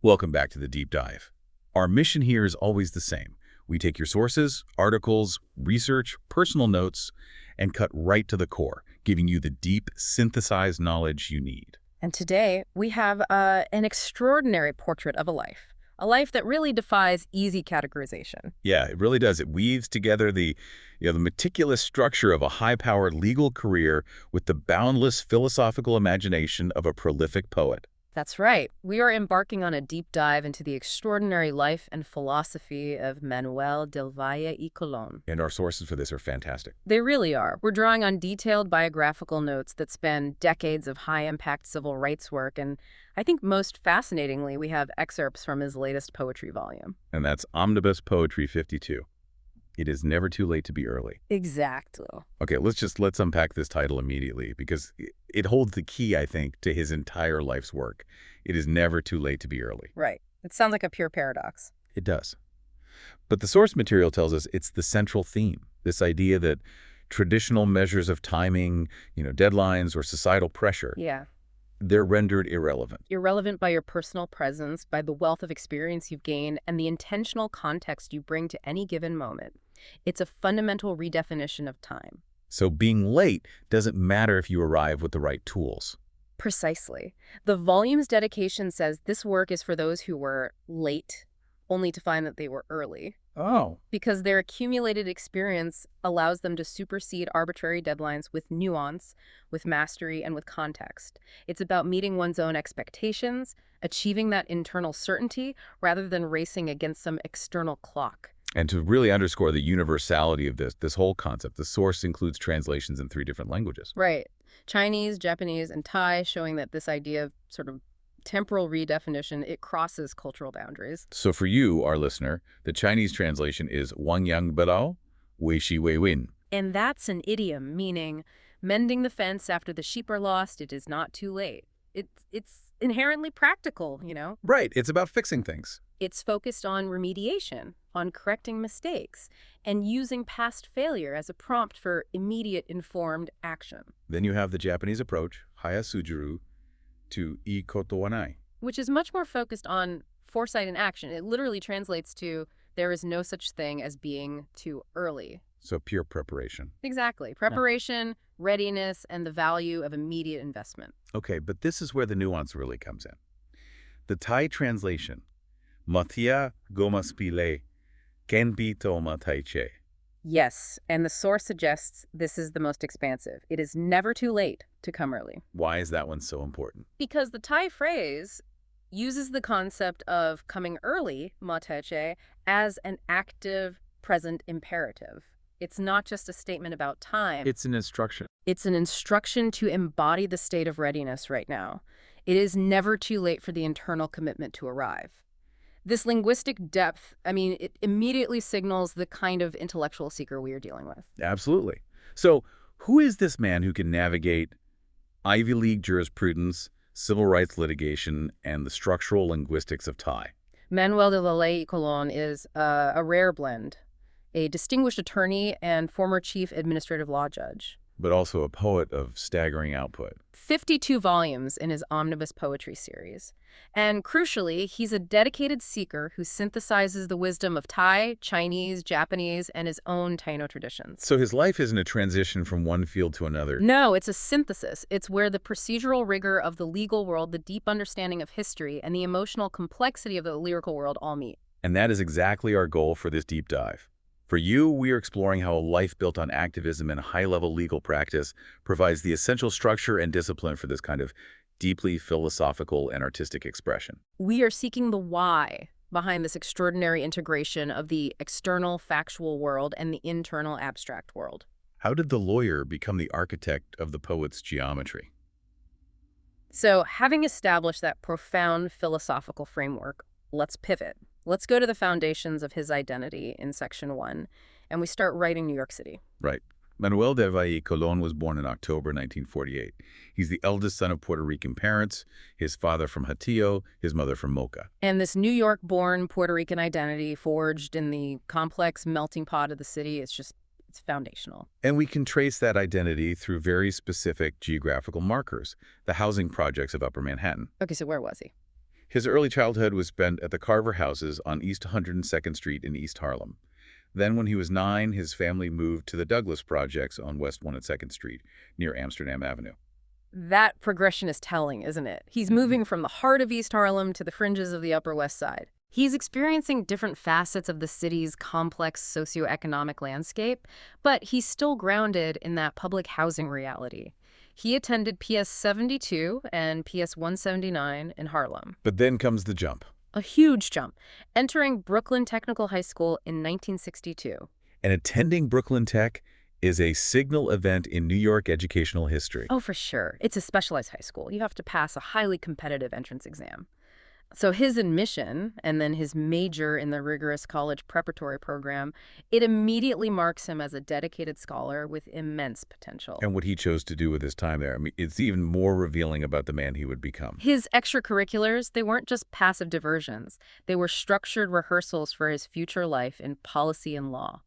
Welcome back to the Deep Dive. Our mission here is always the same. We take your sources, articles, research, personal notes, and cut right to the core, giving you the deep, synthesized knowledge you need. And today, we have an extraordinary portrait of a life that really defies easy categorization. Yeah, it really does. It weaves together the meticulous structure of a high-powered legal career with the boundless philosophical imagination of a prolific poet. That's right. We are embarking on a deep dive into the extraordinary life and philosophy of Manuel del Valle y Colón. And our sources for this are fantastic. They really are. We're drawing on detailed biographical notes that span decades of high-impact civil rights work, and I think most fascinatingly, we have excerpts from his latest poetry volume. And that's Omnibus Poetry 52. It is never too late to be early. Exactly. Okay, let's unpack this title immediately because it holds the key, I think, to his entire life's work. It is never too late to be early. Right. It sounds like a pure paradox. It does. But the source material tells us it's the central theme, this idea that traditional measures of timing, deadlines or societal pressure, Yeah. they're rendered irrelevant. Irrelevant by your personal presence, by the wealth of experience you've gained, and the intentional context you bring to any given moment. It's a fundamental redefinition of time. So being late doesn't matter if you arrive with the right tools. Precisely. The volume's dedication says this work is for those who were late, only to find that they were early, Oh. because their accumulated experience allows them to supersede arbitrary deadlines with nuance, with mastery, and with context. It's about meeting one's own expectations, achieving that internal certainty, rather than racing against some external clock. And to really underscore the universality of this whole concept, the source includes translations in 3 different languages. Right. Chinese, Japanese, and Thai, showing that this idea of sort of temporal redefinition, it crosses cultural boundaries. So for you, our listener, the Chinese translation is Wang Yang Belao, Wei Shi Wei Win. And that's an idiom, meaning mending the fence after the sheep are lost, it is not too late. It's inherently practical, Right, it's about fixing things. It's focused on remediation, on correcting mistakes, and using past failure as a prompt for immediate informed action. Then you have the Japanese approach, Haya Sujuru, to I Koto wa Nai. Which is much more focused on foresight and action. It literally translates to, there is no such thing as being too early. So pure preparation. Exactly. Preparation, readiness, and the value of immediate investment. Okay, but this is where the nuance really comes in. The Thai translation, Mathia Gomaspile, Kenpi Toma Taiche. Yes, and the source suggests this is the most expansive. It is never too late to come early. Why is that one so important? Because the Thai phrase uses the concept of coming early, matache, as an active present imperative. It's not just a statement about time. It's an instruction. It's an instruction to embody the state of readiness right now. It is never too late for the internal commitment to arrive. This linguistic depth, it immediately signals the kind of intellectual seeker we are dealing with. Absolutely. So who is this man who can navigate Ivy League jurisprudence, civil rights litigation, and the structural linguistics of Thai? Manuel de Valle y Colón is a rare blend, a distinguished attorney and former chief administrative law judge. But also a poet of staggering output. 52 volumes in his Omnibus poetry series. And crucially, he's a dedicated seeker who synthesizes the wisdom of Thai, Chinese, Japanese, and his own Taino traditions. So his life isn't a transition from one field to another. No, it's a synthesis. It's where the procedural rigor of the legal world, the deep understanding of history, and the emotional complexity of the lyrical world all meet. And that is exactly our goal for this deep dive. For you, we are exploring how a life built on activism and high-level legal practice provides the essential structure and discipline for this kind of deeply philosophical and artistic expression. We are seeking the why behind this extraordinary integration of the external factual world and the internal abstract world. How did the lawyer become the architect of the poet's geometry? So, having established that profound philosophical framework, let's pivot. Let's go to the foundations of his identity in Section 1, and we start right in New York City. Right. Manuel del Valle Colón was born in October 1948. He's the eldest son of Puerto Rican parents, his father from Hatillo, his mother from Moca. And this New York-born Puerto Rican identity forged in the complex melting pot of the city, it's foundational. And we can trace that identity through very specific geographical markers, the housing projects of Upper Manhattan. Okay, so where was he? His early childhood was spent at the Carver houses on East 102nd Street in East Harlem. Then when he was 9, his family moved to the Douglas Projects on West 1 and 2nd Street, near Amsterdam Avenue. That progression is telling, isn't it? He's moving from the heart of East Harlem to the fringes of the Upper West Side. He's experiencing different facets of the city's complex socioeconomic landscape, but he's still grounded in that public housing reality. He attended PS 72 and PS 179 in Harlem. But then comes the jump. A huge jump, entering Brooklyn Technical High School in 1962. And attending Brooklyn Tech is a signal event in New York educational history. Oh, for sure. It's a specialized high school. You have to pass a highly competitive entrance exam. So his admission, and then his major in the rigorous college preparatory program, it immediately marks him as a dedicated scholar with immense potential. And what he chose to do with his time there, I mean, it's even more revealing about the man he would become. His extracurriculars, they weren't just passive diversions. They were structured rehearsals for his future life in policy and law.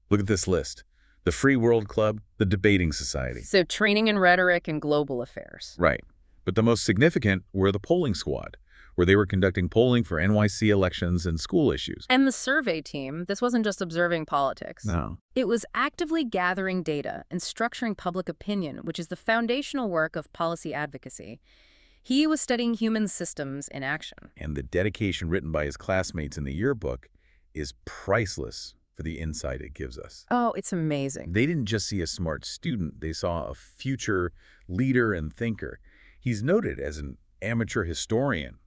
Look at this list. The Free World Club, the Debating Society. So training in rhetoric and global affairs. Right. But the most significant were the polling squad, where they were conducting polling for NYC elections and school issues. And the survey team, this wasn't just observing politics. No. It was actively gathering data and structuring public opinion, which is the foundational work of policy advocacy. He was studying human systems in action. And the dedication written by his classmates in the yearbook is priceless for the insight it gives us. Oh, it's amazing. They didn't just see a smart student, they saw a future leader and thinker. He's noted as an amateur historian,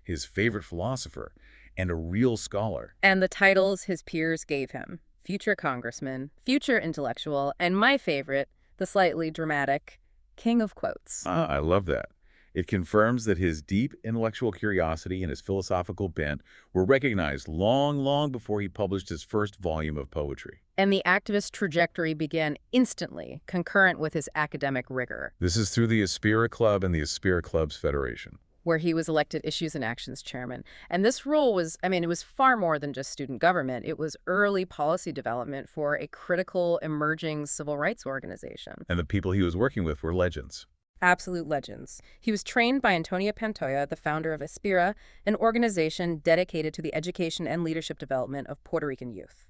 his favorite philosopher, and a real scholar. And the titles his peers gave him: future congressman, future intellectual, and my favorite, the slightly dramatic, king of quotes. I love that. It confirms that his deep intellectual curiosity and his philosophical bent were recognized long, long before he published his first volume of poetry. And the activist trajectory began instantly, concurrent with his academic rigor, This is through the Aspira Club and the Aspira Clubs Federation. where he was elected Issues and Actions chairman. And this role was, it was far more than just student government. It was early policy development for a critical, emerging civil rights organization. And the people he was working with were legends. Absolute legends. He was trained by Antonio Pantoja, the founder of Aspira, an organization dedicated to the education and leadership development of Puerto Rican youth.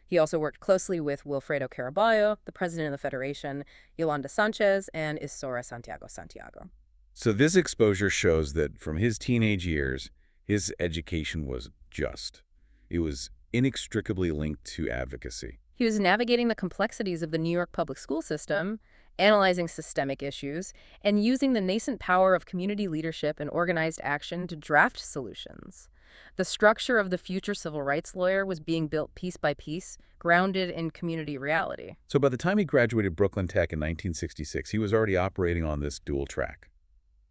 He also worked closely with Wilfredo Caraballo, the president of the Federation, Yolanda Sanchez, and Isora Santiago. So this exposure shows that from his teenage years, his education was just. It was inextricably linked to advocacy. He was navigating the complexities of the New York public school system, analyzing systemic issues, and using the nascent power of community leadership and organized action to draft solutions. The structure of the future civil rights lawyer was being built piece by piece, grounded in community reality. So by the time he graduated Brooklyn Tech in 1966, he was already operating on this dual track.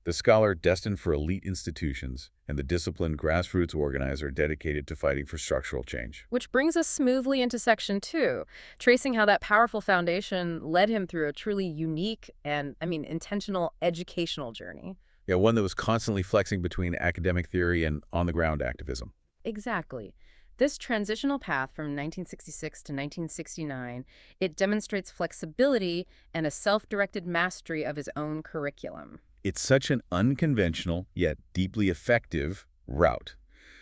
The scholar destined for elite institutions, and the disciplined grassroots organizer dedicated to fighting for structural change. Which brings us smoothly into Section 2, tracing how that powerful foundation led him through a truly unique and, intentional educational journey. Yeah, one that was constantly flexing between academic theory and on-the-ground activism. Exactly. This transitional path from 1966 to 1969, it demonstrates flexibility and a self-directed mastery of his own curriculum. It's such an unconventional, yet deeply effective, route.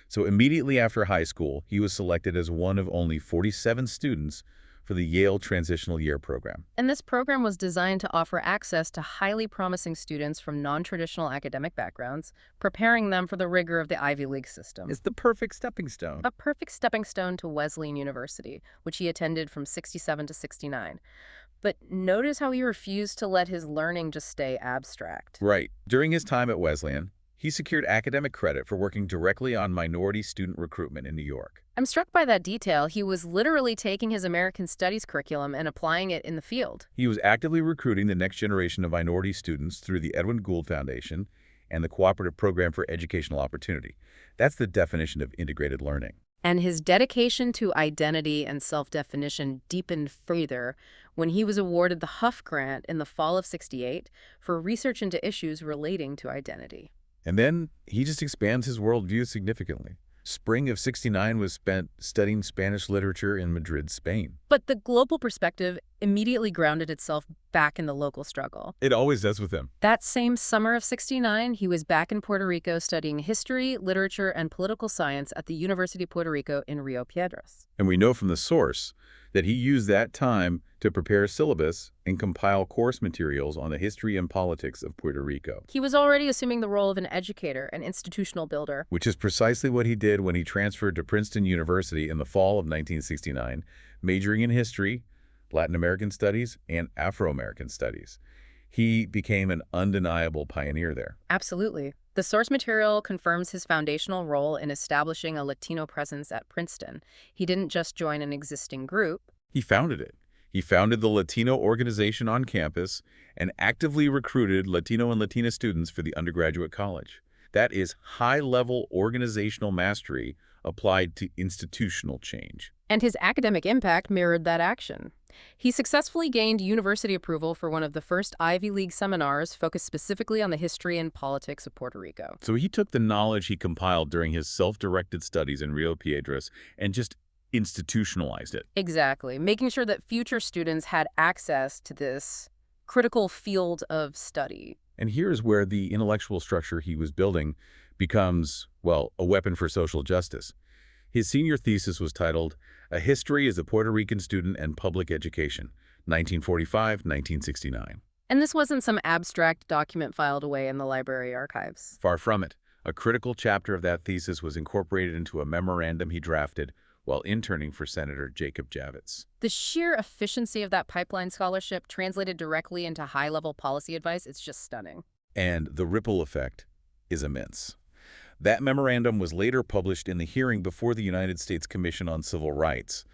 So immediately after high school, he was selected as one of only 47 students for the Yale Transitional Year program. And this program was designed to offer access to highly promising students from non-traditional academic backgrounds, preparing them for the rigor of the Ivy League system. It's the perfect stepping stone. A perfect stepping stone to Wesleyan University, which he attended from 67 to 69. But notice how he refused to let his learning just stay abstract. Right. During his time at Wesleyan, he secured academic credit for working directly on minority student recruitment in New York. I'm struck by that detail. He was literally taking his American Studies curriculum and applying it in the field. He was actively recruiting the next generation of minority students through the Edwin Gould Foundation and the Cooperative Program for Educational Opportunity. That's the definition of integrated learning. And his dedication to identity and self-definition deepened further when he was awarded the Huff Grant in the fall of '68 for research into issues relating to identity. And then he just expands his worldview significantly. Spring of '69 was spent studying Spanish literature in Madrid, Spain. But the global perspective, immediately grounded itself back in the local struggle. It always does with him. That same summer of '69, he was back in Puerto Rico studying history, literature, and political science at the University of Puerto Rico in Rio Piedras. And we know from the source that he used that time to prepare a syllabus and compile course materials on the history and politics of Puerto Rico. He was already assuming the role of an educator, an institutional builder. Which is precisely what he did when he transferred to Princeton University in the fall of 1969, majoring in history, Latin American studies, and Afro-American studies. He became an undeniable pioneer there. Absolutely. The source material confirms his foundational role in establishing a Latino presence at Princeton. He didn't just join an existing group. He founded it. He founded the Latino organization on campus and actively recruited Latino and Latina students for the undergraduate college. That is high-level organizational mastery applied to institutional change. And his academic impact mirrored that action. He successfully gained university approval for one of the first Ivy League seminars focused specifically on the history and politics of Puerto Rico. So he took the knowledge he compiled during his self-directed studies in Rio Piedras and just institutionalized it. Exactly, making sure that future students had access to this critical field of study. And here's where the intellectual structure he was building becomes, well, a weapon for social justice. His senior thesis was titled, A History as a Puerto Rican Student and Public Education, 1945-1969. And this wasn't some abstract document filed away in the library archives. Far from it. A critical chapter of that thesis was incorporated into a memorandum he drafted while interning for Senator Jacob Javits. The sheer efficiency of that pipeline scholarship translated directly into high-level policy advice is just stunning. And the ripple effect is immense. That memorandum was later published in the hearing before the United States Commission on Civil Rights.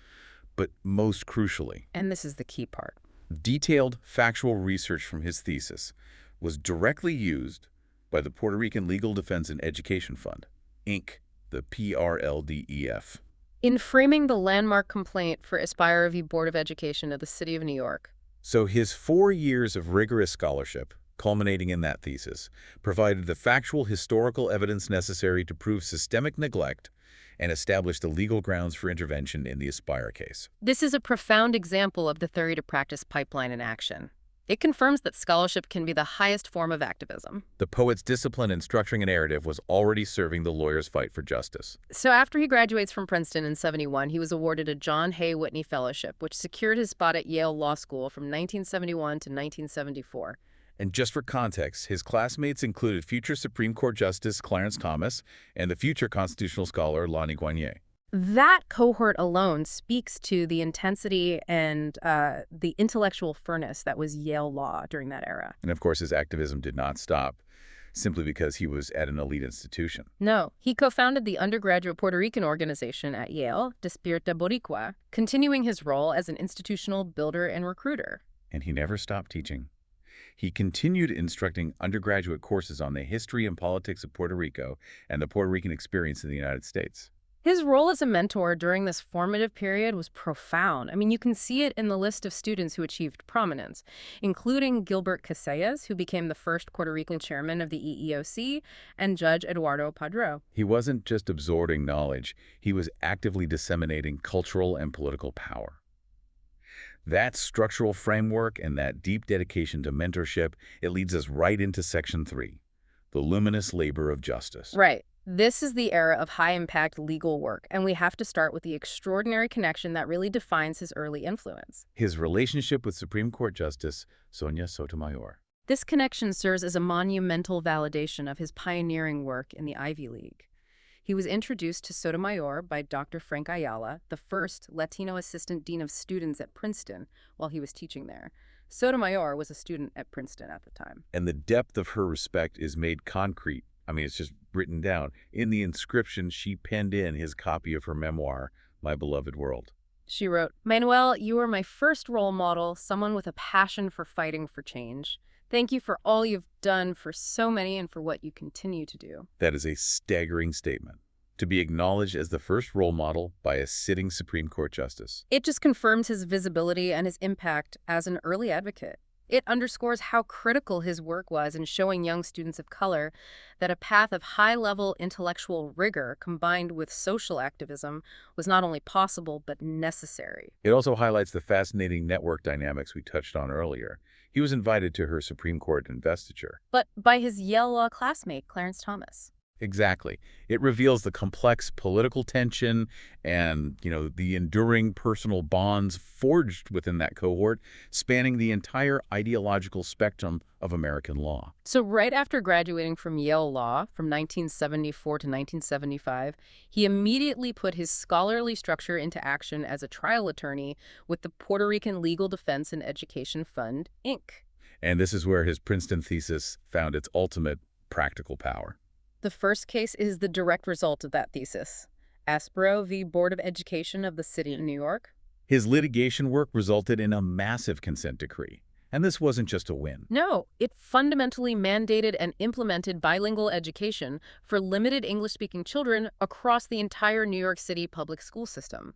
But most crucially, And this is the key part, detailed factual research from his thesis was directly used by the Puerto Rican Legal Defense and Education Fund, Inc., the PRLDEF. in framing the landmark complaint for Aspire v. Board of Education of the City of New York. So his 4 years of rigorous scholarship, culminating in that thesis, provided the factual historical evidence necessary to prove systemic neglect and establish the legal grounds for intervention in the Aspire case. This is a profound example of the theory to practice pipeline in action. It confirms that scholarship can be the highest form of activism. The poet's discipline in structuring a narrative was already serving the lawyer's fight for justice. So after he graduates from Princeton in '71, he was awarded a John Hay Whitney Fellowship, which secured his spot at Yale Law School from 1971 to 1974. And just for context, his classmates included future Supreme Court Justice Clarence Thomas and the future constitutional scholar Lani Guinier. That cohort alone speaks to the intensity and the intellectual furnace that was Yale Law during that era. And of course, his activism did not stop simply because he was at an elite institution. No, he co-founded the undergraduate Puerto Rican organization at Yale, Despierta Boricua, continuing his role as an institutional builder and recruiter. And he never stopped teaching. He continued instructing undergraduate courses on the history and politics of Puerto Rico and the Puerto Rican experience in the United States. His role as a mentor during this formative period was profound. I mean, you can see it in the list of students who achieved prominence, including Gilbert Casellas, who became the first Puerto Rican chairman of the EEOC, and Judge Eduardo Padrón. He wasn't just absorbing knowledge, he was actively disseminating cultural and political power. That structural framework and that deep dedication to mentorship, it leads us right into Section 3, the luminous labor of justice. Right. This is the era of high-impact legal work, and we have to start with the extraordinary connection that really defines his early influence. His relationship with Supreme Court Justice Sonia Sotomayor. This connection serves as a monumental validation of his pioneering work in the Ivy League. He was introduced to Sotomayor by Dr. Frank Ayala, the first Latino assistant dean of students at Princeton, while he was teaching there. Sotomayor was a student at Princeton at the time. And the depth of her respect is made concrete. I mean, it's just written down in the inscription she penned in his copy of her memoir, My Beloved World. She wrote, "Manuel, you are my first role model, someone with a passion for fighting for change. Thank you for all you've done for so many and for what you continue to do." That is a staggering statement. To be acknowledged as the first role model by a sitting Supreme Court justice. It just confirms his visibility and his impact as an early advocate. It underscores how critical his work was in showing young students of color that a path of high-level intellectual rigor combined with social activism was not only possible but necessary. It also highlights the fascinating network dynamics we touched on earlier. He was invited to her Supreme Court investiture. But by his Yale Law classmate, Clarence Thomas. Exactly. It reveals the complex political tension and, the enduring personal bonds forged within that cohort, spanning the entire ideological spectrum of American law. So right after graduating from Yale Law from 1974 to 1975, he immediately put his scholarly structure into action as a trial attorney with the Puerto Rican Legal Defense and Education Fund, Inc. And this is where his Princeton thesis found its ultimate practical power. The first case is the direct result of that thesis. Aspero v. Board of Education of the City of New York. His litigation work resulted in a massive consent decree. And this wasn't just a win. No, it fundamentally mandated and implemented bilingual education for limited English-speaking children across the entire New York City public school system.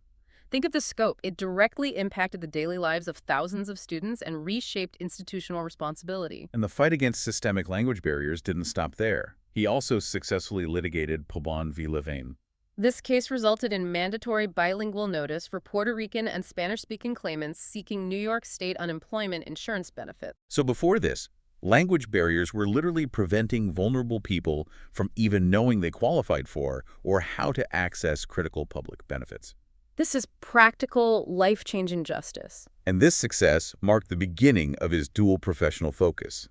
Think of the scope. It directly impacted the daily lives of thousands of students and reshaped institutional responsibility. And the fight against systemic language barriers didn't stop there. He also successfully litigated Pobon v. Louvain. This case resulted in mandatory bilingual notice for Puerto Rican and Spanish-speaking claimants seeking New York State unemployment insurance benefits. So before this, language barriers were literally preventing vulnerable people from even knowing they qualified for or how to access critical public benefits. This is practical, life-changing justice. And this success marked the beginning of his dual professional focus: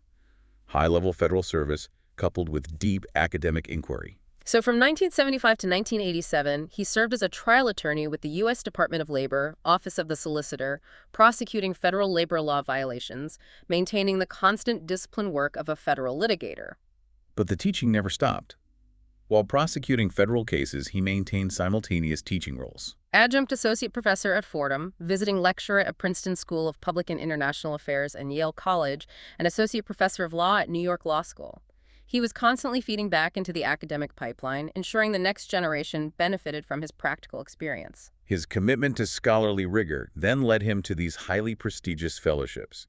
high-level federal service coupled with deep academic inquiry. So from 1975 to 1987, he served as a trial attorney with the U.S. Department of Labor, Office of the Solicitor, prosecuting federal labor law violations, maintaining the constant discipline work of a federal litigator. But the teaching never stopped. While prosecuting federal cases, he maintained simultaneous teaching roles. Adjunct associate professor at Fordham, visiting lecturer at Princeton School of Public and International Affairs and Yale College, and associate professor of law at New York Law School. He was constantly feeding back into the academic pipeline, ensuring the next generation benefited from his practical experience. His commitment to scholarly rigor then led him to these highly prestigious fellowships.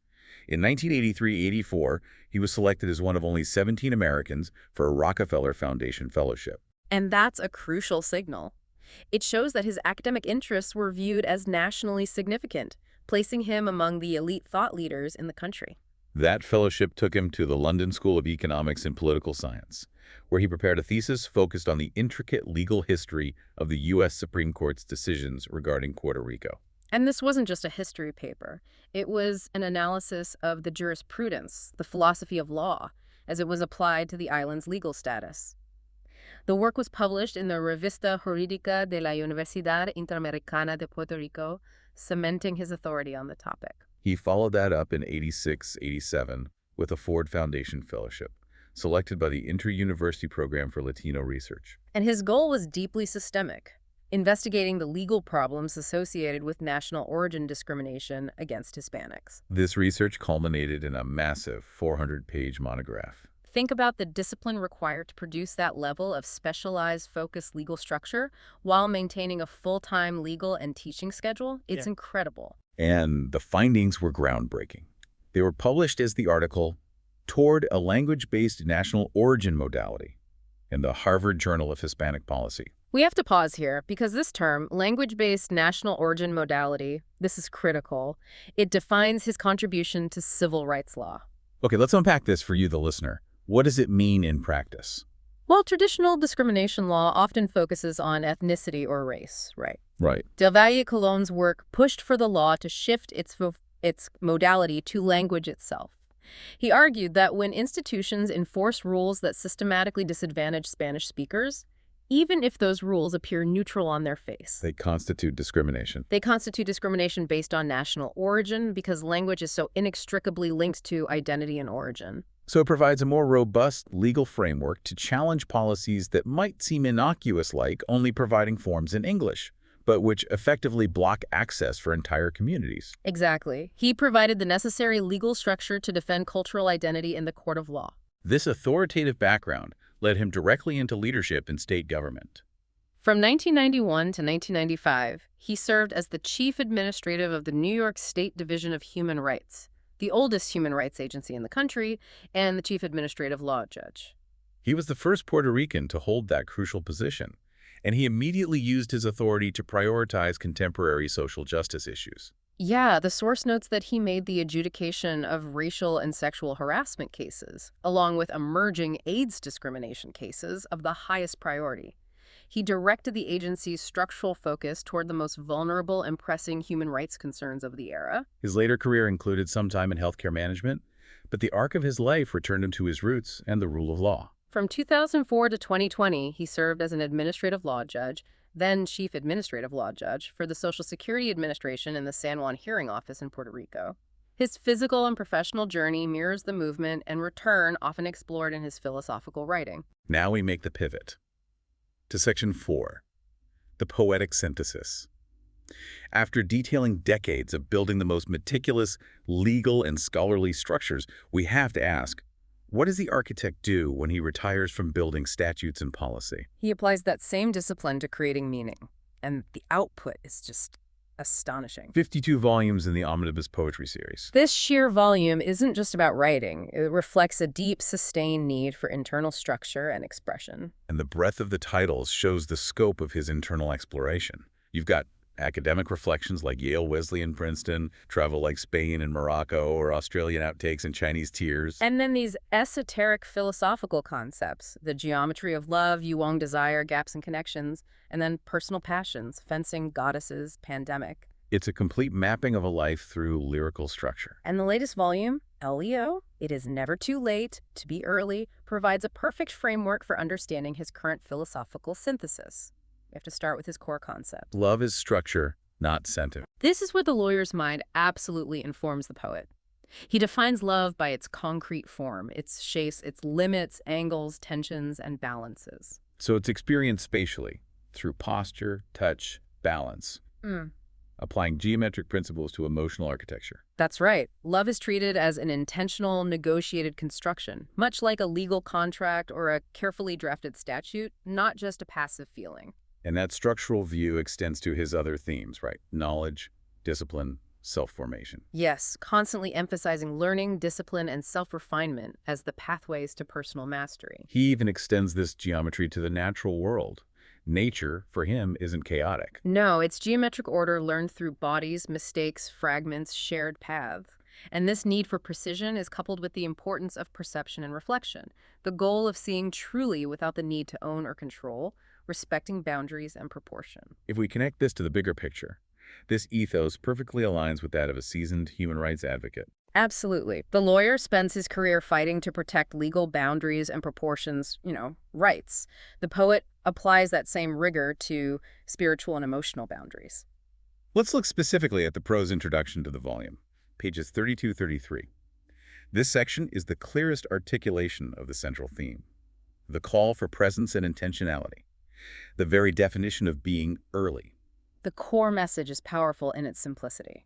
In 1983-84, he was selected as one of only 17 Americans for a Rockefeller Foundation Fellowship. And that's a crucial signal. It shows that his academic interests were viewed as nationally significant, placing him among the elite thought leaders in the country. That fellowship took him to the London School of Economics and Political Science, where he prepared a thesis focused on the intricate legal history of the U.S. Supreme Court's decisions regarding Puerto Rico. And this wasn't just a history paper. It was an analysis of the jurisprudence, the philosophy of law, as it was applied to the island's legal status. The work was published in the Revista Jurídica de la Universidad Interamericana de Puerto Rico, cementing his authority on the topic. He followed that up in 86-87 with a Ford Foundation Fellowship, selected by the Inter-University Program for Latino Research. And his goal was deeply systemic, investigating the legal problems associated with national origin discrimination against Hispanics. This research culminated in a massive 400-page monograph. Think about the discipline required to produce that level of specialized, focused legal structure while maintaining a full-time legal and teaching schedule. It's incredible. And the findings were groundbreaking. They were published as the article "Toward a Language-Based National Origin Modality" in the Harvard Journal of Hispanic Policy. We have to pause here because this term, language-based national origin modality, this is critical. It defines his contribution to civil rights law. Okay, let's unpack this for you, the listener. What does it mean in practice? Well, traditional discrimination law often focuses on ethnicity or race, right? Right. Del Valle Colón's work pushed for the law to shift its modality to language itself. He argued that when institutions enforce rules that systematically disadvantage Spanish speakers, even if those rules appear neutral on their face, They constitute discrimination. they constitute discrimination based on national origin because language is so inextricably linked to identity and origin. So it provides a more robust legal framework to challenge policies that might seem innocuous, like only providing forms in English, but which effectively block access for entire communities. Exactly. He provided the necessary legal structure to defend cultural identity in the court of law. This authoritative background led him directly into leadership in state government. From 1991 to 1995, he served as the chief administrative of the New York State Division of Human Rights, the oldest human rights agency in the country, and the chief administrative law judge. He was the first Puerto Rican to hold that crucial position, and he immediately used his authority to prioritize contemporary social justice issues. Yeah, the source notes that he made the adjudication of racial and sexual harassment cases, along with emerging AIDS discrimination cases, of the highest priority. He directed the agency's structural focus toward the most vulnerable and pressing human rights concerns of the era. His later career included some time in healthcare management, but the arc of his life returned him to his roots and the rule of law. From 2004 to 2020, he served as an administrative law judge, then chief administrative law judge, for the Social Security Administration in the San Juan Hearing Office in Puerto Rico. His physical and professional journey mirrors the movement and return often explored in his philosophical writing. Now we make the pivot to Section 4, the poetic synthesis. After detailing decades of building the most meticulous legal and scholarly structures, we have to ask, what does the architect do when he retires from building statutes and policy? He applies that same discipline to creating meaning, and the output is just astonishing. 52 volumes in the Omnibus poetry series. This sheer volume isn't just about writing. It reflects a deep, sustained need for internal structure and expression. And the breadth of the titles shows the scope of his internal exploration. You've got academic reflections like Yale, Wesleyan, Princeton, travel like Spain and Morocco, or Australian outtakes and Chinese tears. And then these esoteric philosophical concepts, the geometry of love, Yuang desire, gaps and connections, and then personal passions, fencing, goddesses, pandemic. It's a complete mapping of a life through lyrical structure. And the latest volume, LII, It Is Never Too Late to Be Early, provides a perfect framework for understanding his current philosophical synthesis. We have to start with his core concept. Love is structure, not sentiment. This is where the lawyer's mind absolutely informs the poet. He defines love by its concrete form, its shapes, its limits, angles, tensions, and balances. So it's experienced spatially, through posture, touch, balance, applying geometric principles to emotional architecture. That's right. Love is treated as an intentional, negotiated construction, much like a legal contract or a carefully drafted statute, not just a passive feeling. And that structural view extends to his other themes, right? Knowledge, discipline, self-formation. Yes, constantly emphasizing learning, discipline, and self-refinement as the pathways to personal mastery. He even extends this geometry to the natural world. Nature, for him, isn't chaotic. No, it's geometric order learned through bodies, mistakes, fragments, shared paths. And this need for precision is coupled with the importance of perception and reflection, the goal of seeing truly without the need to own or control, respecting boundaries and proportion. If we connect this to the bigger picture, this ethos perfectly aligns with that of a seasoned human rights advocate. Absolutely. The lawyer spends his career fighting to protect legal boundaries and proportions, rights. The poet applies that same rigor to spiritual and emotional boundaries. Let's look specifically at the prose introduction to the volume, pages 32-33. This section is the clearest articulation of the central theme, the call for presence and intentionality, the very definition of being early. The core message is powerful in its simplicity.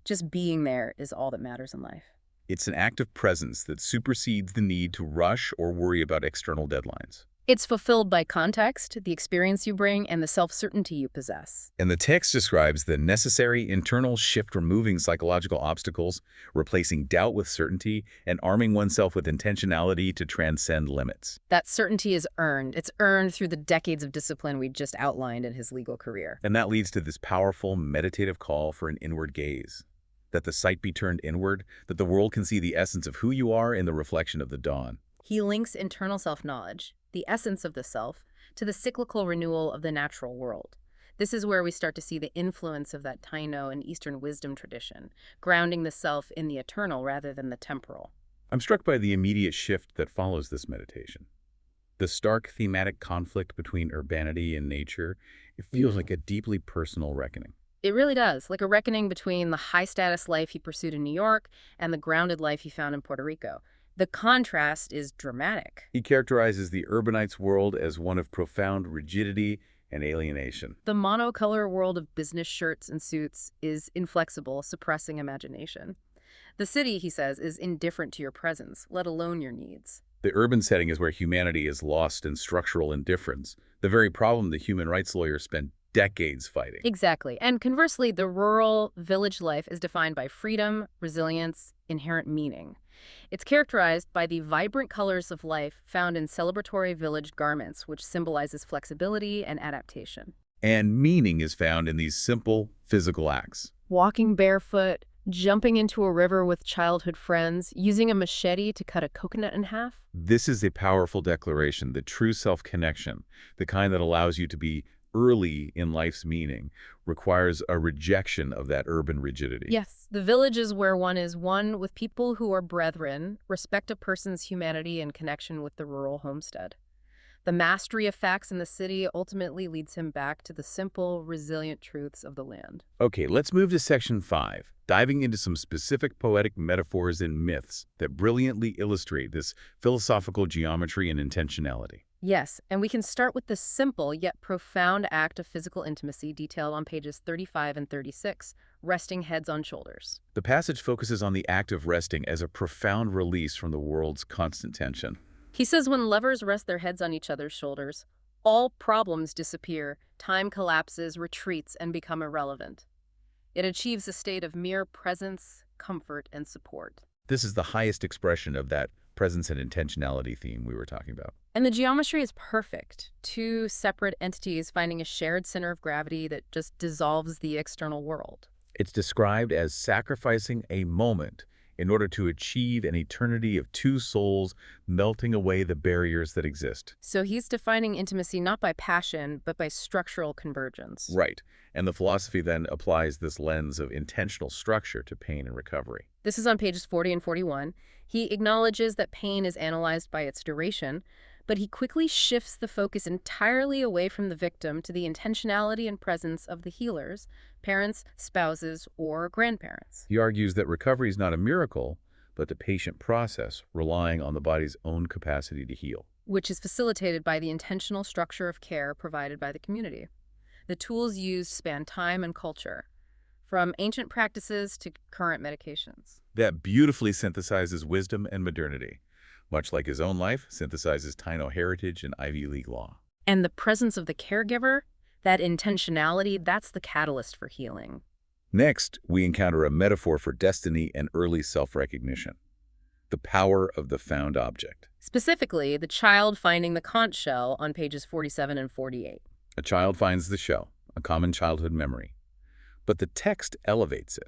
Just being there is all that matters in life. It's an act of presence that supersedes the need to rush or worry about external deadlines. It's fulfilled by context, the experience you bring, and the self-certainty you possess. And the text describes the necessary internal shift, removing psychological obstacles, replacing doubt with certainty, and arming oneself with intentionality to transcend limits. That certainty is earned. It's earned through the decades of discipline we just outlined in his legal career. And that leads to this powerful, meditative call for an inward gaze. That the sight be turned inward, that the world can see the essence of who you are in the reflection of the dawn. He links internal self-knowledge, the essence of the self, to the cyclical renewal of the natural world. This is where we start to see the influence of that Taino and Eastern wisdom tradition, grounding the self in the eternal rather than the temporal. I'm struck by the immediate shift that follows this meditation. The stark thematic conflict between urbanity and nature, it feels like a deeply personal reckoning. It really does, like a reckoning between the high-status life he pursued in New York and the grounded life he found in Puerto Rico. The contrast is dramatic. He characterizes the urbanite's world as one of profound rigidity and alienation. The monocolor world of business shirts and suits is inflexible, suppressing imagination. The city, he says, is indifferent to your presence, let alone your needs. The urban setting is where humanity is lost in structural indifference, the very problem the human rights lawyer spent decades fighting. Exactly. And conversely, the rural village life is defined by freedom, resilience, inherent meaning. It's characterized by the vibrant colors of life found in celebratory village garments, which symbolizes flexibility and adaptation. And meaning is found in these simple physical acts. Walking barefoot, jumping into a river with childhood friends, using a machete to cut a coconut in half. This is a powerful declaration, the true self-connection, the kind that allows you to be early in life's meaning, requires a rejection of that urban rigidity. Yes, the village is where one is one with people who are brethren, respect a person's humanity and connection with the rural homestead. The mastery of facts in the city ultimately leads him back to the simple, resilient truths of the land. Okay, let's move to section 5, diving into some specific poetic metaphors and myths that brilliantly illustrate this philosophical geometry and intentionality. Yes, and we can start with the simple yet profound act of physical intimacy detailed on pages 35 and 36, resting heads on shoulders. The passage focuses on the act of resting as a profound release from the world's constant tension. He says when lovers rest their heads on each other's shoulders, all problems disappear, time collapses, retreats, and become irrelevant. It achieves a state of mere presence, comfort, and support. This is the highest expression of that presence and intentionality theme we were talking about. And the geometry is perfect. Two separate entities finding a shared center of gravity that just dissolves the external world. It's described as sacrificing a moment in order to achieve an eternity of two souls melting away the barriers that exist. So he's defining intimacy not by passion, but by structural convergence. Right. And the philosophy then applies this lens of intentional structure to pain and recovery. This is on pages 40 and 41. He acknowledges that pain is analyzed by its duration, but he quickly shifts the focus entirely away from the victim to the intentionality and presence of the healers, parents, spouses, or grandparents. He argues that recovery is not a miracle, but the patient process relying on the body's own capacity to heal. Which is facilitated by the intentional structure of care provided by the community. The tools used span time and culture, from ancient practices to current medications. That beautifully synthesizes wisdom and modernity. Much like his own life, synthesizes Taino heritage and Ivy League law. And the presence of the caregiver, that intentionality, that's the catalyst for healing. Next, we encounter a metaphor for destiny and early self-recognition. The power of the found object. Specifically, the child finding the conch shell on pages 47 and 48. A child finds the shell, a common childhood memory. But the text elevates it.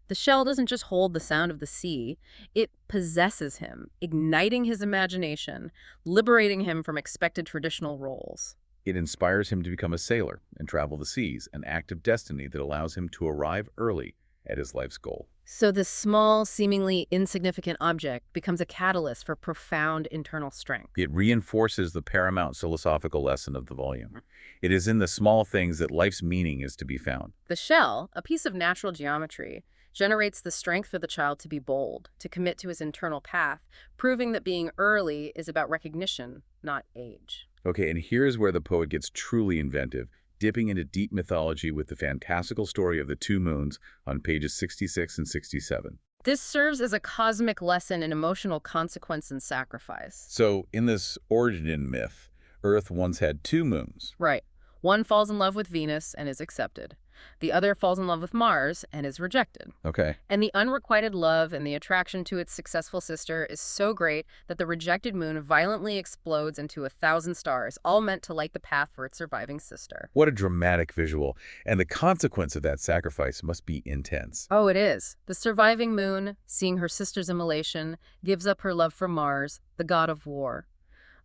The shell doesn't just hold the sound of the sea, it possesses him, igniting his imagination, liberating him from expected traditional roles. It inspires him to become a sailor and travel the seas, an act of destiny that allows him to arrive early at his life's goal. So this small, seemingly insignificant object becomes a catalyst for profound internal strength. It reinforces the paramount philosophical lesson of the volume. It is in the small things that life's meaning is to be found. The shell, a piece of natural geometry, generates the strength for the child to be bold, to commit to his internal path, proving that being early is about recognition, not age. Okay, and here's where the poet gets truly inventive, dipping into deep mythology with the fantastical story of the two moons on pages 66 and 67. This serves as a cosmic lesson in emotional consequence and sacrifice. So, in this origin myth, Earth once had two moons. Right. One falls in love with Venus and is accepted. The other falls in love with Mars and is rejected. Okay. And the unrequited love and the attraction to its successful sister is so great that the rejected moon violently explodes into 1,000 stars, all meant to light the path for its surviving sister. What a dramatic visual. And the consequence of that sacrifice must be intense. Oh, it is. The surviving moon, seeing her sister's immolation, gives up her love for Mars, the god of war.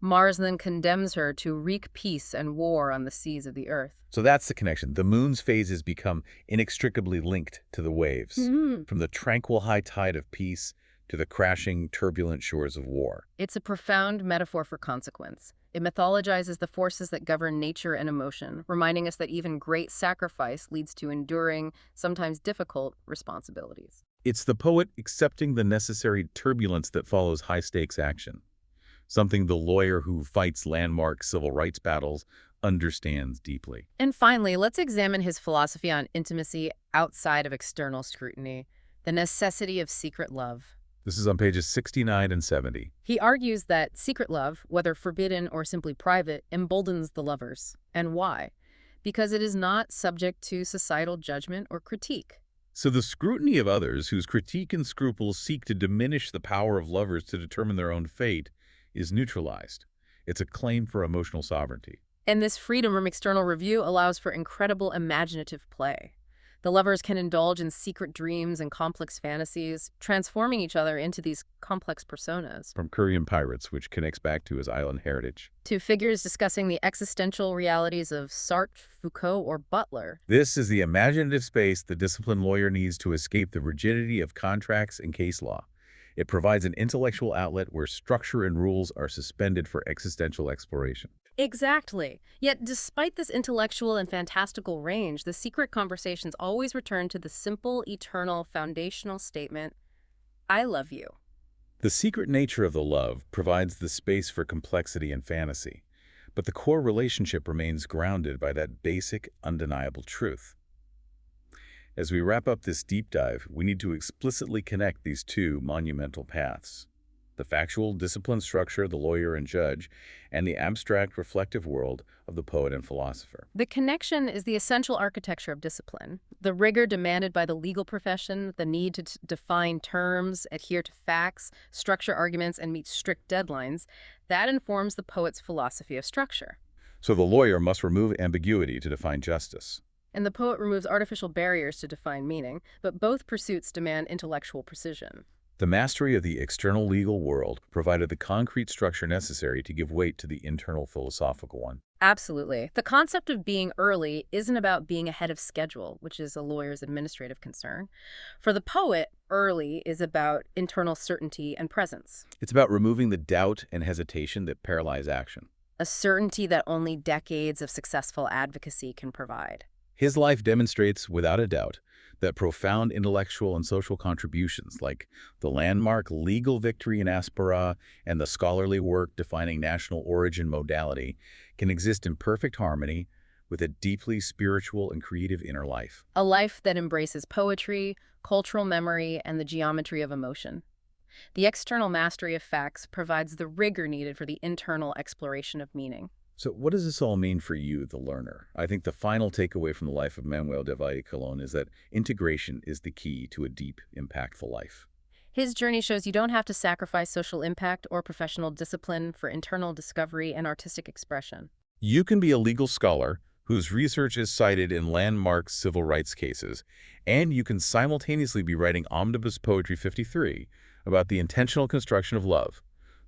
Mars then condemns her to wreak peace and war on the seas of the earth. So that's the connection. The moon's phases become inextricably linked to the waves, from the tranquil high tide of peace to the crashing, turbulent shores of war. It's a profound metaphor for consequence. It mythologizes the forces that govern nature and emotion, reminding us that even great sacrifice leads to enduring, sometimes difficult, responsibilities. It's the poet accepting the necessary turbulence that follows high-stakes action. Something the lawyer who fights landmark civil rights battles understands deeply. And finally, let's examine his philosophy on intimacy outside of external scrutiny, the necessity of secret love. This is on pages 69 and 70. He argues that secret love, whether forbidden or simply private, emboldens the lovers. And why? Because it is not subject to societal judgment or critique. So the scrutiny of others whose critique and scruples seek to diminish the power of lovers to determine their own fate is neutralized. It's a claim for emotional sovereignty. And this freedom from external review allows for incredible imaginative play. The lovers can indulge in secret dreams and complex fantasies, transforming each other into these complex personas. From Korean pirates, which connects back to his island heritage. To figures discussing the existential realities of Sartre, Foucault, or Butler. This is the imaginative space the disciplined lawyer needs to escape the rigidity of contracts and case law. It provides an intellectual outlet where structure and rules are suspended for existential exploration. Exactly. Yet, despite this intellectual and fantastical range, the secret conversations always return to the simple, eternal, foundational statement, I love you. The secret nature of the love provides the space for complexity and fantasy, but the core relationship remains grounded by that basic, undeniable truth. As we wrap up this deep dive, we need to explicitly connect these two monumental paths: the factual, disciplined structure of the lawyer and judge, and the abstract, reflective world of the poet and philosopher. The connection is the essential architecture of discipline. The rigor demanded by the legal profession, the need to define terms, adhere to facts, structure arguments, and meet strict deadlines, that informs the poet's philosophy of structure. So the lawyer must remove ambiguity to define justice. And the poet removes artificial barriers to define meaning, but both pursuits demand intellectual precision. The mastery of the external legal world provided the concrete structure necessary to give weight to the internal philosophical one. Absolutely. The concept of being early isn't about being ahead of schedule, which is a lawyer's administrative concern. For the poet, early is about internal certainty and presence, It's about removing the doubt and hesitation that paralyze action. a certainty that only decades of successful advocacy can provide. His life demonstrates, without a doubt, that profound intellectual and social contributions, like the landmark legal victory in Aspera and the scholarly work defining national origin modality, can exist in perfect harmony with a deeply spiritual and creative inner life. A life that embraces poetry, cultural memory, and the geometry of emotion. The external mastery of facts provides the rigor needed for the internal exploration of meaning. So what does this all mean for you, the learner? I think the final takeaway from the life of Manuel de Valle Colón is that integration is the key to a deep, impactful life. His journey shows you don't have to sacrifice social impact or professional discipline for internal discovery and artistic expression. You can be a legal scholar whose research is cited in landmark civil rights cases, and you can simultaneously be writing Omnibus Poetry 53 about the intentional construction of love,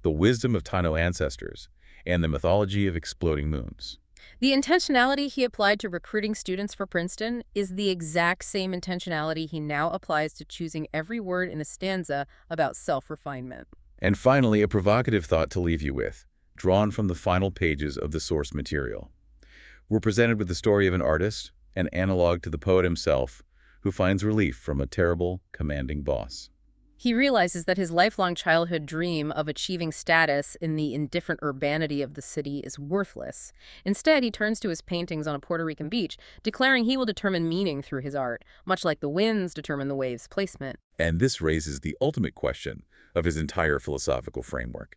the wisdom of Taino ancestors, and the mythology of exploding moons. The intentionality he applied to recruiting students for Princeton is the exact same intentionality he now applies to choosing every word in a stanza about self-refinement. And finally, a provocative thought to leave you with, drawn from the final pages of the source material. We're presented with the story of an artist, an analog to the poet himself, who finds relief from a terrible, commanding boss. He realizes that his lifelong childhood dream of achieving status in the indifferent urbanity of the city is worthless. Instead, he turns to his paintings on a Puerto Rican beach, declaring he will determine meaning through his art, much like the winds determine the waves' placement. And this raises the ultimate question of his entire philosophical framework.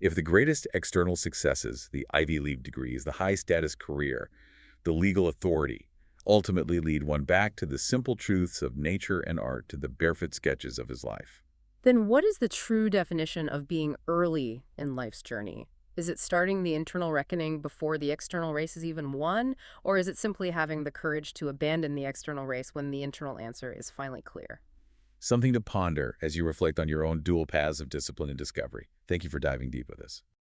If the greatest external successes, the Ivy League degrees, the high-status career, the legal authority, ultimately lead one back to the simple truths of nature and art, to the barefoot sketches of his life. Then what is the true definition of being early in life's journey? Is it starting the internal reckoning before the external race is even won? Or is it simply having the courage to abandon the external race when the internal answer is finally clear? Something to ponder as you reflect on your own dual paths of discipline and discovery. Thank you for diving deep with us.